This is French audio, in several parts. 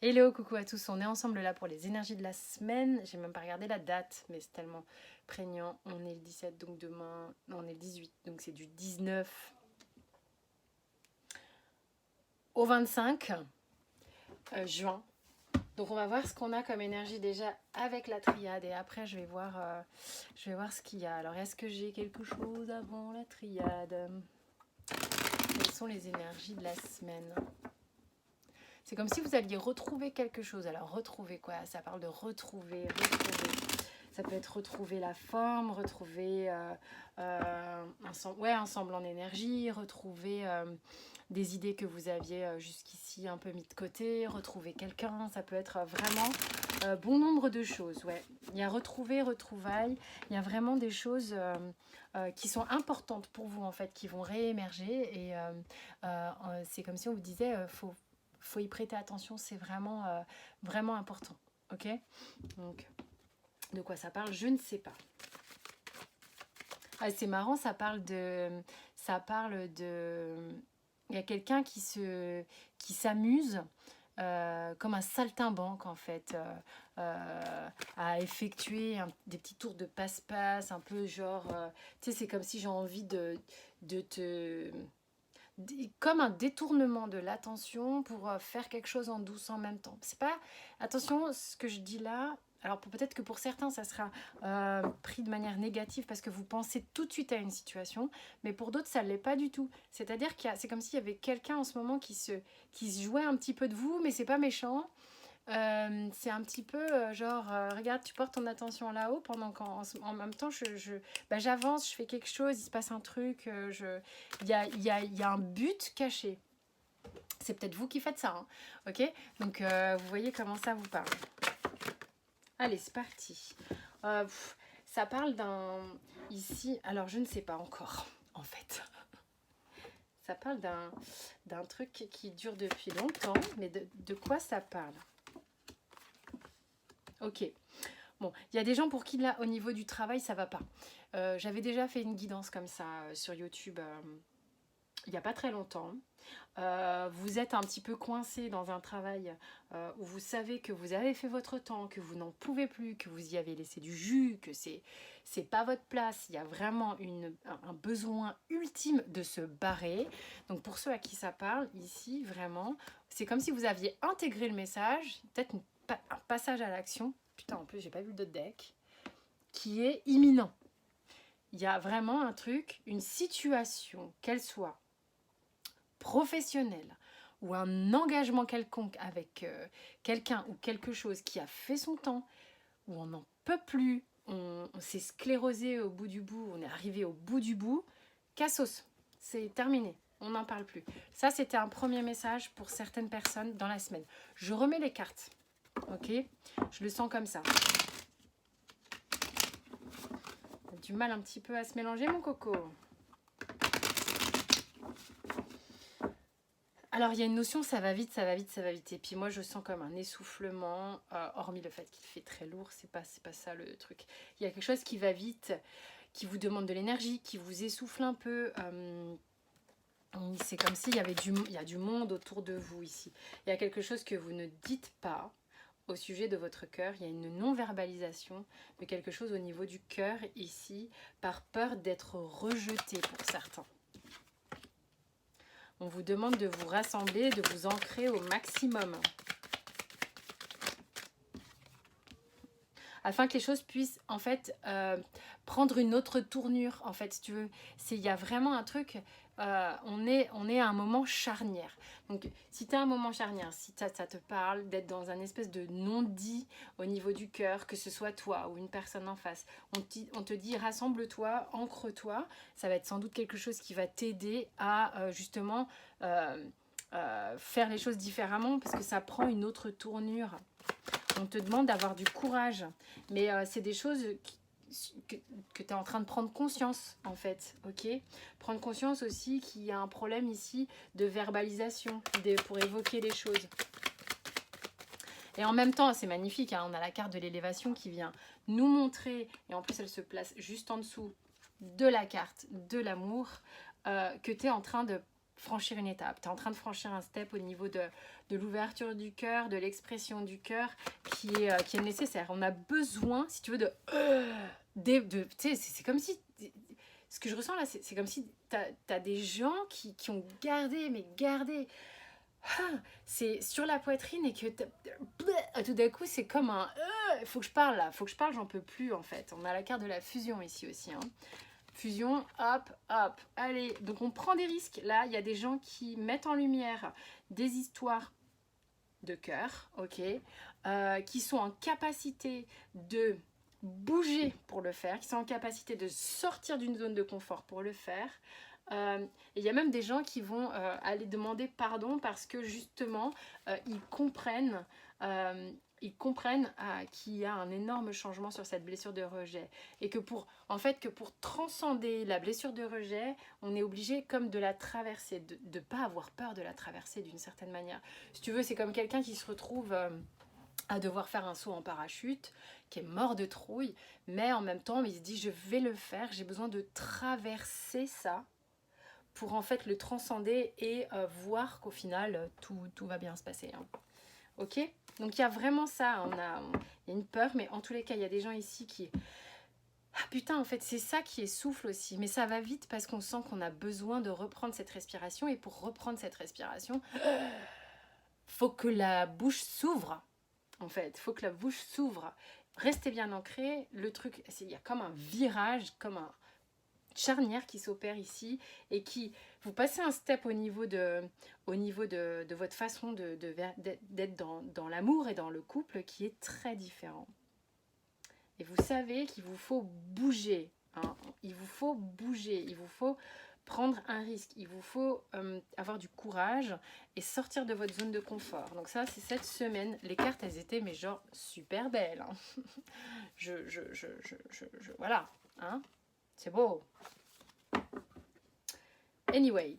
Hello, coucou à tous, on est ensemble là pour les énergies de la semaine. J'ai même pas regardé la date, mais c'est tellement prégnant. On est le 17, donc demain, non, on est le 18, donc c'est du 19 au 25 juin. Donc on va voir ce qu'on a comme énergie déjà avec la triade et après je vais voir ce qu'il y a. Alors est-ce que j'ai quelque chose avant la triade? Quelles sont les énergies de la semaine? C'est comme si vous alliez retrouver quelque chose. Alors retrouver quoi? Ça parle de retrouver. Ça peut être retrouver la forme, retrouver ensemble en énergie, retrouver des idées que vous aviez jusqu'ici un peu mis de côté, retrouver quelqu'un. Ça peut être vraiment bon nombre de choses. Ouais. Il y a retrouver, retrouvailles. Il y a vraiment des choses qui sont importantes pour vous en fait, qui vont réémerger. Et c'est comme si on vous disait, faut y prêter attention. C'est vraiment, vraiment important. Ok. Donc de quoi ça parle, je ne sais pas. Ah, c'est marrant, ça parle de, il y a quelqu'un qui s'amuse comme un saltimbanque en fait, à effectuer des petits tours de passe-passe, un peu genre, tu sais, c'est comme si j'ai envie de te, comme un détournement de l'attention pour faire quelque chose en douce en même temps. C'est pas, attention, ce que je dis là, alors peut-être que pour certains ça sera pris de manière négative parce que vous pensez tout de suite à une situation, mais pour d'autres ça ne l'est pas du tout. C'est-à-dire c'est comme s'il y avait quelqu'un en ce moment qui se jouait un petit peu de vous, mais c'est pas méchant. C'est un petit peu genre, regarde, tu portes ton attention là-haut pendant qu'en même temps, j'avance, je fais quelque chose, il se passe un truc, il y a un but caché. C'est peut-être vous qui faites ça, hein, ok? Donc, vous voyez comment ça vous parle. Allez, c'est parti. Ça parle d'un... Ici, alors je ne sais pas encore, en fait. Ça parle d'un truc qui dure depuis longtemps, mais de quoi ça parle? Ok. Bon, il y a des gens pour qui là, au niveau du travail, ça va pas. J'avais déjà fait une guidance comme ça sur YouTube il n'y a pas très longtemps. Vous êtes un petit peu coincé dans un travail où vous savez que vous avez fait votre temps, que vous n'en pouvez plus, que vous y avez laissé du jus, que c'est pas votre place. Il y a vraiment un besoin ultime de se barrer. Donc pour ceux à qui ça parle, ici, vraiment, c'est comme si vous aviez intégré le message, peut-être un passage à l'action. Putain, en plus, j'ai pas vu le deck, qui est imminent. Il y a vraiment un truc, une situation, qu'elle soit professionnelle ou un engagement quelconque avec quelqu'un ou quelque chose qui a fait son temps, où on n'en peut plus, on s'est sclérosé au bout du bout, on est arrivé au bout du bout, cassos, c'est terminé, on n'en parle plus. Ça, c'était un premier message pour certaines personnes dans la semaine. Je remets les cartes, ok? Je le sens comme ça. Du mal un petit peu à se mélanger, mon coco. Alors, il y a une notion, ça va vite, ça va vite, ça va vite. Et puis moi, je sens comme un essoufflement, hormis le fait qu'il fait très lourd, c'est pas ça le truc. Il y a quelque chose qui va vite, qui vous demande de l'énergie, qui vous essouffle un peu. C'est comme s'il y avait il y a du monde autour de vous ici. Il y a quelque chose que vous ne dites pas au sujet de votre cœur. Il y a une non-verbalisation de quelque chose au niveau du cœur ici, par peur d'être rejeté pour certains. On vous demande de vous rassembler, de vous ancrer au maximum. Afin que les choses puissent en fait prendre une autre tournure, en fait, si tu veux. Il y a vraiment un truc, on est à un moment charnière. Donc si tu as un moment charnière, si ça te parle d'être dans un espèce de non-dit au niveau du cœur, que ce soit toi ou une personne en face, on te dit rassemble-toi, ancre-toi, ça va être sans doute quelque chose qui va t'aider à justement faire les choses différemment parce que ça prend une autre tournure. On te demande d'avoir du courage, mais c'est des choses que tu es en train de prendre conscience en fait, ok? Prendre conscience aussi qu'il y a un problème ici de verbalisation pour évoquer les choses. Et en même temps, c'est magnifique, hein, on a la carte de l'élévation qui vient nous montrer, et en plus elle se place juste en dessous de la carte de l'amour, que tu es en train de franchir une étape, tu es en train de franchir un step au niveau de l'ouverture du cœur, de l'expression du cœur qui est nécessaire. On a besoin, si tu veux, tu sais, c'est comme si, ce que je ressens là, c'est comme si tu as des gens qui ont gardé, c'est sur la poitrine et que tout d'un coup c'est comme un faut que je parle là, faut que je parle, j'en peux plus en fait. On a la carte de la fusion ici aussi, hein. Fusion, hop, hop, allez. Donc on prend des risques. Là, il y a des gens qui mettent en lumière des histoires de cœur, ok, qui sont en capacité de bouger pour le faire, qui sont en capacité de sortir d'une zone de confort pour le faire. Et il y a même des gens qui vont aller demander pardon parce que justement, ils comprennent qu'il y a un énorme changement sur cette blessure de rejet et que pour transcender la blessure de rejet, on est obligé comme de la traverser, de ne pas avoir peur de la traverser d'une certaine manière. Si tu veux, c'est comme quelqu'un qui se retrouve à devoir faire un saut en parachute, qui est mort de trouille, mais en même temps, il se dit je vais le faire, j'ai besoin de traverser ça pour en fait le transcender et voir qu'au final, tout va bien se passer. Hein. Ok ? Donc il y a vraiment ça, il y a une peur, mais en tous les cas, il y a des gens ici qui... Ah putain, en fait, c'est ça qui essouffle aussi. Mais ça va vite parce qu'on sent qu'on a besoin de reprendre cette respiration. Et pour reprendre cette respiration, faut que la bouche s'ouvre. En fait, faut que la bouche s'ouvre. Restez bien ancré. Le truc, il y a comme un virage, comme un charnière qui s'opère ici et qui vous passez un step au niveau de votre façon d'être dans l'amour et dans le couple qui est très différent. Et vous savez qu'il vous faut bouger, hein. Il vous faut bouger, il vous faut prendre un risque, il vous faut avoir du courage et sortir de votre zone de confort. Donc ça, c'est cette semaine. Les cartes, elles étaient mais genre super belles. Hein. Voilà, hein. C'est beau. Anyway,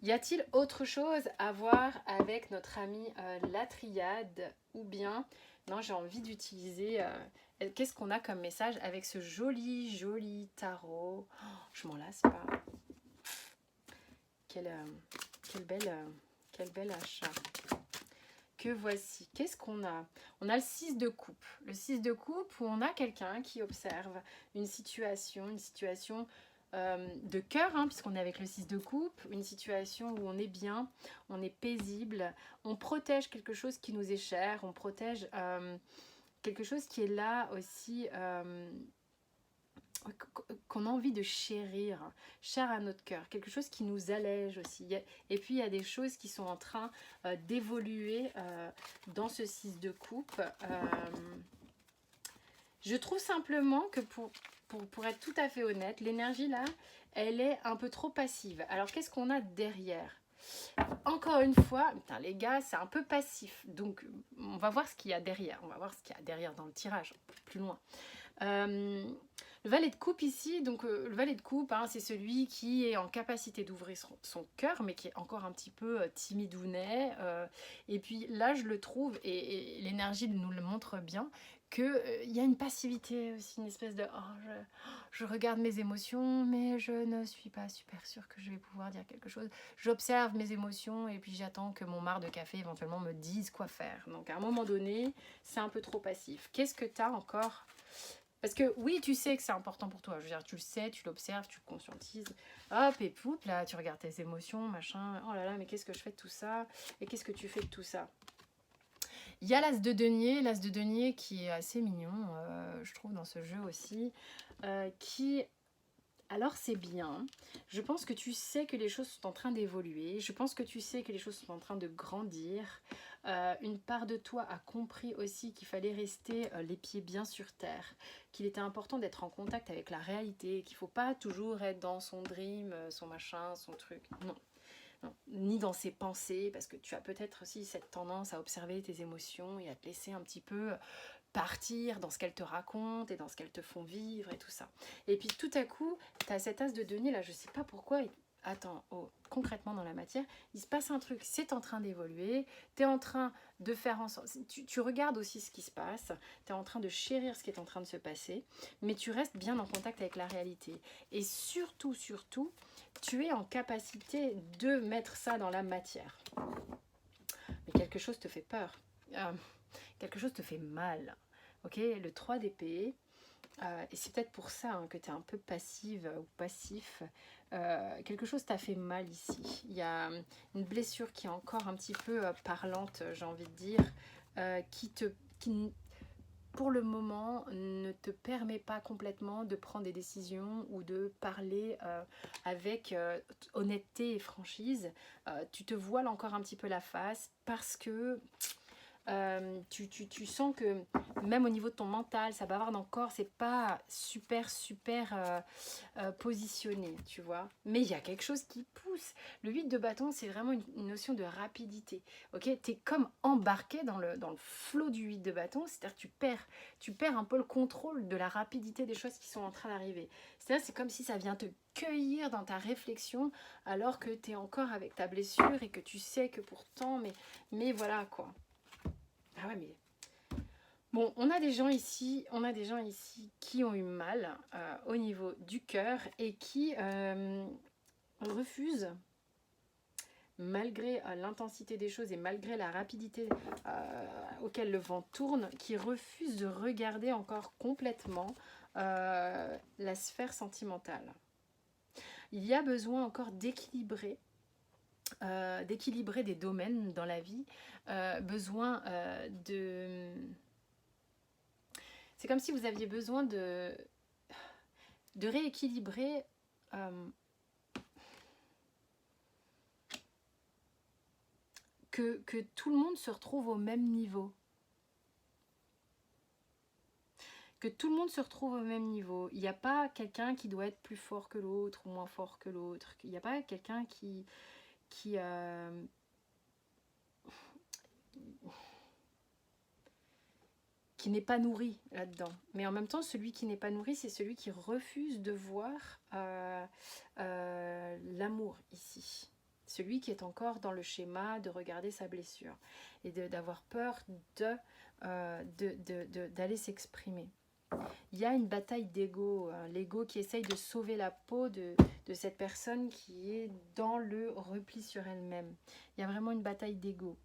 y a-t-il autre chose à voir avec notre amie la triade ou bien, non, j'ai envie d'utiliser, qu'est-ce qu'on a comme message avec ce joli tarot. Oh, je m'en lasse pas. Quel bel achat. Que voici. Qu'est-ce qu'on a? On a le 6 de coupe. Le 6 de coupe où on a quelqu'un qui observe une situation de cœur, hein, puisqu'on est avec le 6 de coupe, une situation où on est bien, on est paisible, on protège quelque chose qui nous est cher, on protège quelque chose qui est là aussi, qu'on a envie de chérir, cher à notre cœur, quelque chose qui nous allège aussi. Et puis il y a des choses qui sont en train d'évoluer dans ce 6 de coupe. Je trouve simplement que pour être tout à fait honnête, l'énergie là, elle est un peu trop passive. Alors qu'est-ce qu'on a derrière? Encore une fois, putain, les gars, c'est un peu passif. Donc on va voir ce qu'il y a derrière. On va voir ce qu'il y a derrière dans le tirage, un peu plus loin. Le valet de coupe ici, donc le valet de coupe, hein, c'est celui qui est en capacité d'ouvrir son cœur, mais qui est encore un petit peu timidounet. Et puis là, je le trouve, et l'énergie nous le montre bien, qu'il y a une passivité aussi, une espèce de je regarde mes émotions, mais je ne suis pas super sûre que je vais pouvoir dire quelque chose. J'observe mes émotions et puis j'attends que mon marc de café éventuellement me dise quoi faire. Donc à un moment donné, c'est un peu trop passif. Qu'est-ce que tu as encore? Parce que oui, tu sais que c'est important pour toi. Je veux dire, tu le sais, tu l'observes, tu le conscientises. Hop, et poup, là, tu regardes tes émotions, machin. Oh là là, mais qu'est-ce que je fais de tout ça? Et qu'est-ce que tu fais de tout ça? Il y a l'as de denier qui est assez mignon, je trouve, dans ce jeu aussi, qui... Alors c'est bien, je pense que tu sais que les choses sont en train d'évoluer, je pense que tu sais que les choses sont en train de grandir. Une part de toi a compris aussi qu'il fallait rester les pieds bien sur terre, qu'il était important d'être en contact avec la réalité, qu'il ne faut pas toujours être dans son dream, son machin, son truc, non. Non, ni dans ses pensées, parce que tu as peut-être aussi cette tendance à observer tes émotions et à te laisser un petit peu partir dans ce qu'elles te racontent et dans ce qu'elles te font vivre et tout ça. Et puis tout à coup, tu as cet as de denier là, je sais pas pourquoi, attends, oh, concrètement dans la matière, il se passe un truc, c'est en train d'évoluer, tu es en train de faire en sorte, tu regardes aussi ce qui se passe, tu es en train de chérir ce qui est en train de se passer, mais tu restes bien en contact avec la réalité. Et surtout, surtout, tu es en capacité de mettre ça dans la matière. Mais quelque chose te fait peur, quelque chose te fait mal. Ok, le 3 d'épée, et c'est peut-être pour ça hein, que tu es un peu passive ou passif. Quelque chose t'a fait mal ici. Il y a une blessure qui est encore un petit peu parlante, j'ai envie de dire, qui, pour le moment, ne te permet pas complètement de prendre des décisions ou de parler avec honnêteté et franchise. Tu te voiles encore un petit peu la face parce que tu sens que même au niveau de ton mental, ça bavarde encore, c'est pas super positionné, tu vois. Mais il y a quelque chose qui pousse. Le 8 de bâton, c'est vraiment une notion de rapidité. Ok, t'es comme embarqué dans le flot du 8 de bâton, c'est-à-dire tu perds un peu le contrôle de la rapidité des choses qui sont en train d'arriver. C'est-à-dire c'est comme si ça vient te cueillir dans ta réflexion alors que tu es encore avec ta blessure et que tu sais que pourtant, mais voilà quoi. Ah ouais, mais bon, on a des gens ici qui ont eu mal au niveau du cœur et qui refusent, malgré l'intensité des choses et malgré la rapidité auquel le vent tourne, qui refusent de regarder encore complètement la sphère sentimentale. Il y a besoin encore d'équilibrer des domaines dans la vie, besoin de... C'est comme si vous aviez besoin de rééquilibrer que tout le monde se retrouve au même niveau. Que tout le monde se retrouve au même niveau. Il n'y a pas quelqu'un qui doit être plus fort que l'autre ou moins fort que l'autre. Il n'y a pas quelqu'un qui n'est pas nourri là-dedans. Mais en même temps, celui qui n'est pas nourri, c'est celui qui refuse de voir l'amour ici. Celui qui est encore dans le schéma de regarder sa blessure et d'avoir peur d'aller s'exprimer. Il y a une bataille d'ego, l'ego qui essaye de sauver la peau de cette personne qui est dans le repli sur elle-même. Il y a vraiment une bataille d'ego.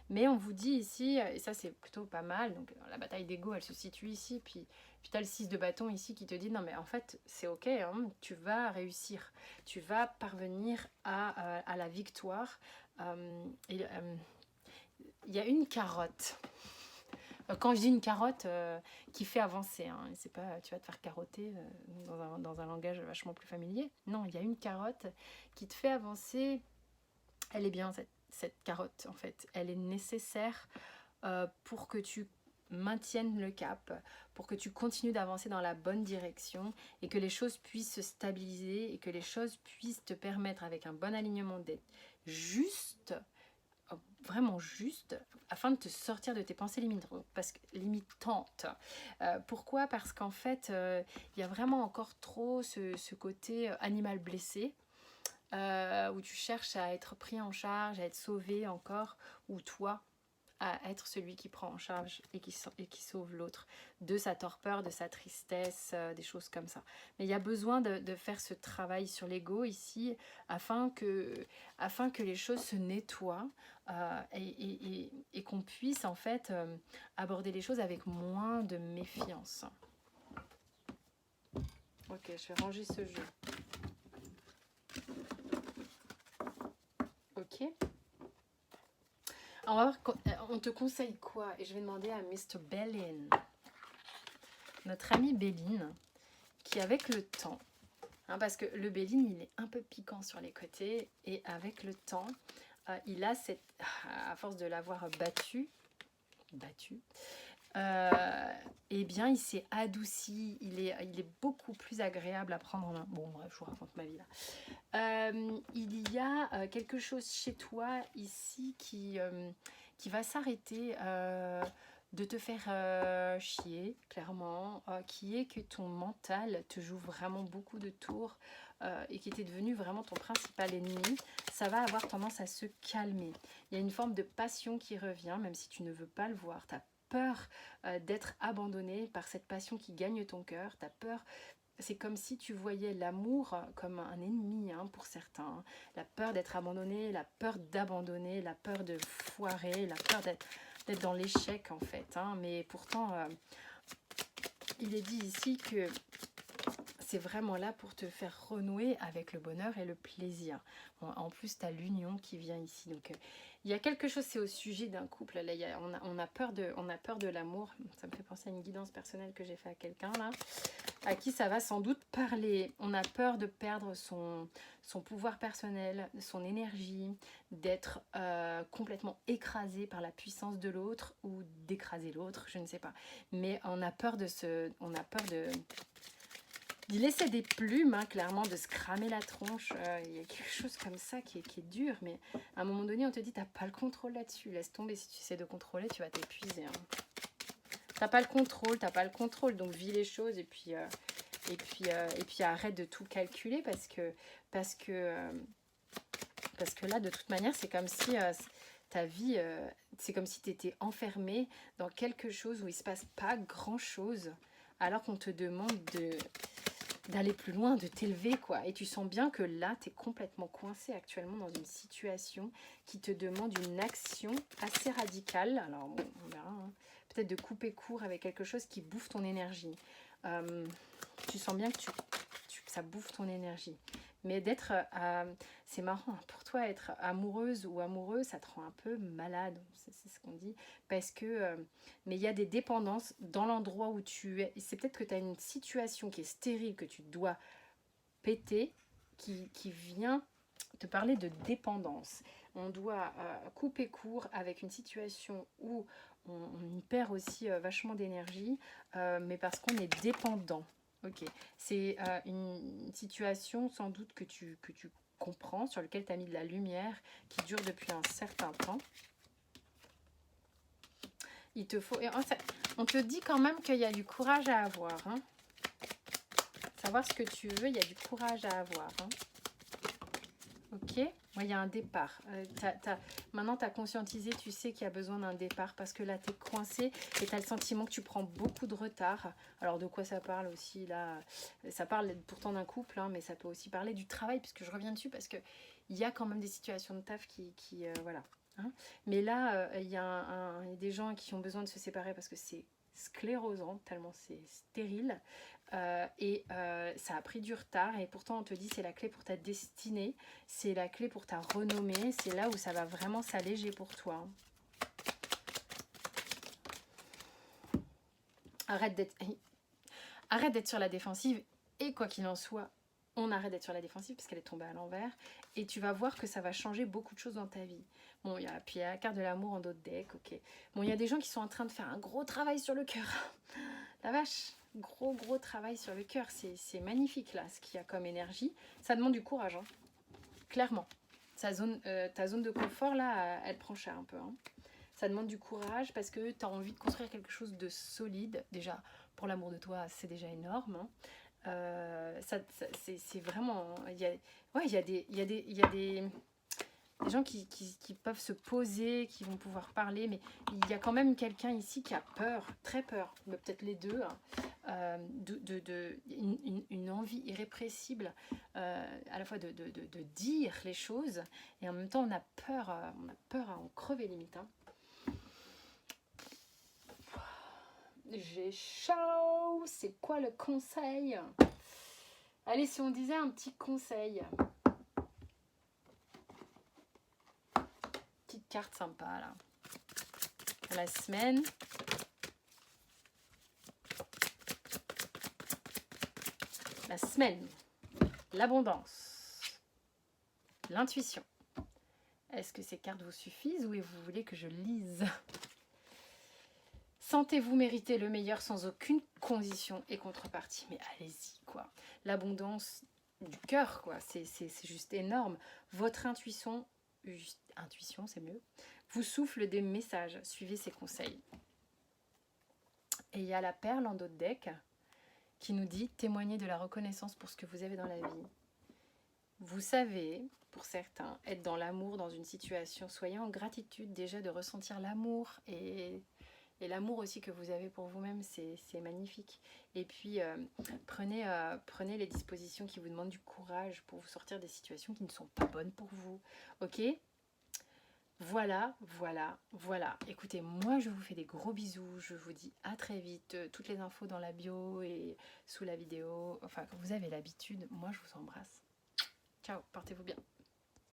Mais on vous dit ici, et ça c'est plutôt pas mal, donc la bataille d'ego elle se situe ici, puis tu as le 6 de bâton ici qui te dit non mais en fait c'est ok, hein, tu vas réussir, tu vas parvenir à la victoire. Il y a une carotte. Quand je dis une carotte qui fait avancer, hein, c'est pas tu vas te faire carotter dans un langage vachement plus familier. Non, il y a une carotte qui te fait avancer. Elle est bien cette carotte en fait. Elle est nécessaire pour que tu maintiennes le cap, pour que tu continues d'avancer dans la bonne direction et que les choses puissent se stabiliser et que les choses puissent te permettre avec un bon alignement d'être juste, vraiment juste, afin de te sortir de tes pensées limitantes. Pourquoi? Parce qu'en fait, il y a vraiment encore trop ce côté animal blessé, où tu cherches à être pris en charge, à être sauvé encore, ou toi, à être celui qui prend en charge et qui sauve l'autre de sa torpeur, de sa tristesse, des choses comme ça. Mais il y a besoin de faire ce travail sur l'ego ici afin que les choses se nettoient et qu'on puisse en fait aborder les choses avec moins de méfiance. Ok, je vais ranger ce jeu. Ok. On va voir, on te conseille quoi? Et je vais demander à Mr. Bellin, notre ami Bellin, qui avec le temps, hein, parce que le Bellin il est un peu piquant sur les côtés, et avec le temps, il a cette, à force de l'avoir battu, eh bien il s'est adouci, il est beaucoup plus agréable à prendre en main. Bon bref, je vous raconte ma vie là. Il y a quelque chose chez toi ici qui va s'arrêter de te faire chier, clairement, qui est que ton mental te joue vraiment beaucoup de tours et qui était devenu vraiment ton principal ennemi, ça va avoir tendance à se calmer. Il y a une forme de passion qui revient, même si tu ne veux pas le voir. Tu as peur d'être abandonné par cette passion qui gagne ton cœur. Tu as peur. C'est comme si tu voyais l'amour comme un ennemi hein, pour certains. Hein. La peur d'être abandonné, la peur d'abandonner, la peur de foirer, la peur d'être dans l'échec en fait. Hein. Mais pourtant, il est dit ici que c'est vraiment là pour te faire renouer avec le bonheur et le plaisir. Bon, en plus, tu as l'union qui vient ici. Donc, il y a quelque chose, c'est au sujet d'un couple. Là, on a peur de l'amour. Ça me fait penser à une guidance personnelle que j'ai fait à quelqu'un, là, à qui ça va sans doute parler. On a peur de perdre son pouvoir personnel, son énergie, d'être complètement écrasé par la puissance de l'autre ou d'écraser l'autre, je ne sais pas. Mais on a peur d'y laisser des plumes, hein, clairement, de se cramer la tronche. Il y a quelque chose comme ça qui est dur, mais à un moment donné, on te dit, t'as pas le contrôle là-dessus. Laisse tomber, si tu essaies de contrôler, tu vas t'épuiser. Hein. T'as pas le contrôle, donc vis les choses et puis arrête de tout calculer parce que là, de toute manière, c'est comme si ta vie, c'est comme si tu étais enfermé dans quelque chose où il se passe pas grand-chose, alors qu'on te demande d'aller plus loin, de t'élever, quoi. Et tu sens bien que là, tu es complètement coincé actuellement dans une situation qui te demande une action assez radicale. Alors, bon, on verra, hein. Peut-être de couper court avec quelque chose qui bouffe ton énergie. Tu sens bien que ça bouffe ton énergie. Mais d'être, c'est marrant, pour toi, être amoureuse ou amoureux, ça te rend un peu malade, c'est ce qu'on dit, parce que, mais il y a des dépendances dans l'endroit où tu es. C'est peut-être que tu as une situation qui est stérile, que tu dois péter, qui vient te parler de dépendance. On doit couper court avec une situation où on y perd aussi vachement d'énergie, mais parce qu'on est dépendant. Ok, c'est une situation sans doute que tu comprends, sur laquelle tu as mis de la lumière, qui dure depuis un certain temps. Il te faut... Et on te dit quand même qu'il y a du courage à avoir. Hein. Savoir ce que tu veux, il y a du courage à avoir. Hein. Ok, il y a un départ. Maintenant, tu as conscientisé, tu sais qu'il y a besoin d'un départ parce que là, tu es coincé et tu as le sentiment que tu prends beaucoup de retard. Alors, de quoi ça parle aussi là? Ça parle pourtant d'un couple, hein, mais ça peut aussi parler du travail, puisque je reviens dessus parce qu'il y a quand même des situations de taf qui voilà. Hein. Mais là, il y a des gens qui ont besoin de se séparer parce que c'est sclérosant, tellement c'est stérile. Ça a pris du retard et pourtant on te dit c'est la clé pour ta destinée, c'est la clé pour ta renommée, c'est là où ça va vraiment s'alléger pour toi. Arrête d'être sur la défensive et quoi qu'il en soit, on arrête d'être sur la défensive parce qu'elle est tombée à l'envers et tu vas voir que ça va changer beaucoup de choses dans ta vie. Bon, il y a la carte de l'amour en d'autres decks, ok. Bon, il y a des gens qui sont en train de faire un gros travail sur le cœur. La vache, gros travail sur le cœur, c'est magnifique là, ce qu'il y a comme énergie. Ça demande du courage, hein. Clairement. Ta zone de confort là, elle prend cher un peu. Hein. Ça demande du courage parce que tu as envie de construire quelque chose de solide. Déjà, pour l'amour de toi, c'est déjà énorme. Hein. C'est vraiment... Il y a des gens qui peuvent se poser, qui vont pouvoir parler, mais il y a quand même quelqu'un ici qui a peur, très peur, mais peut-être les deux, hein, une envie irrépressible à la fois de dire les choses, et en même temps on a peur à en crever limite. Hein. J'ai chaud, c'est quoi le conseil? Allez, si on disait un petit conseil. Petite carte sympa là. Pour la semaine. La semaine. L'abondance. L'intuition. Est-ce que ces cartes vous suffisent ou vous voulez que je lise? Sentez-vous mériter le meilleur sans aucune condition et contrepartie. Mais allez-y, quoi. L'abondance du cœur, quoi. C'est juste énorme. Votre intuition, c'est mieux, vous souffle des messages. Suivez ses conseils. Et il y a la perle en d'autres decks qui nous dit témoignez de la reconnaissance pour ce que vous avez dans la vie. Vous savez, pour certains, être dans l'amour, dans une situation, soyez en gratitude déjà de ressentir l'amour et l'amour aussi que vous avez pour vous-même, c'est magnifique. Et puis, prenez les dispositions qui vous demandent du courage pour vous sortir des situations qui ne sont pas bonnes pour vous. Ok? Voilà, voilà, voilà. Écoutez, moi je vous fais des gros bisous. Je vous dis à très vite. Toutes les infos dans la bio et sous la vidéo. Enfin, quand vous avez l'habitude, moi je vous embrasse. Ciao, portez-vous bien.